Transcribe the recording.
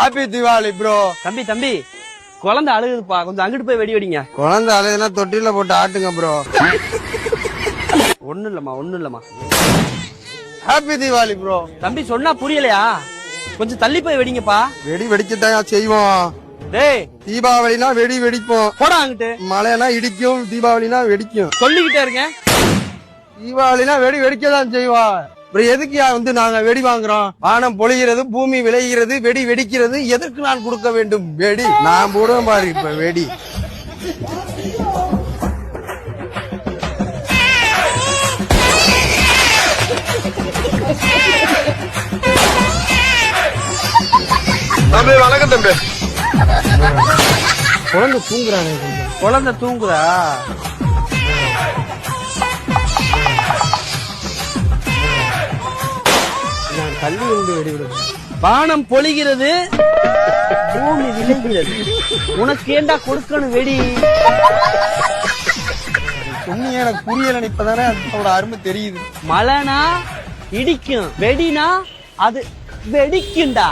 Happy Deepavali bro. தம்பி தம்பி குழந்தை அழுகுதுப்பா, கொஞ்சம் அங்கிட்டு போய் வெடி வெடிங்க. குழந்தை அழுதுனா தொட்டில போட்டு ஆட்டுங்க ப்ரோ. ஒண்ணும் இல்லம்மா. Happy Deepavali bro. தம்பி சொன்னா புரியலையா? கொஞ்சம் தள்ளி போய் வெடிங்கப்பா. வெடி வெடிக்கத்தான் செய்வோம். டேய் தீபாவளினா வெடி வெடிப்போம். போடா அங்கிட்டு. மழைனா இடிக்கும், தீபாவளினா வெடிக்கும். சொல்லிக்கிட்டே இருங்க. தீபாவளினா வெடி வெடிக்கதான் செய்வோம். அப்புறம் எதுக்கு வந்து நாங்க வெடி வாங்குறோம்? வானம் பொழிகிறது, பூமி விளைகிறது, வெடி வெடிக்கிறது. எதற்கு நான் கொடுக்க வேண்டும் வெடி? நான் போடுவேன் பாரு இப்ப வெடி. தம்பி வணக்கம் தம்பி. குழந்தை தூங்குறானே. குழந்தை தூங்குதா? நான் தள்ளி இருந்து வெடி விடுவேன். வானம் பொழிகிறது, பூமி விளைகிறது. உனக்கு ஏண்டா கொடுக்கணும் வெடி? சொன்னீங்க எனக்கு புரியல. இப்பதானே அதோட அருமை தெரியுது. மழைனா இடிக்கும், வெடினா அது வெடிக்கும்டா.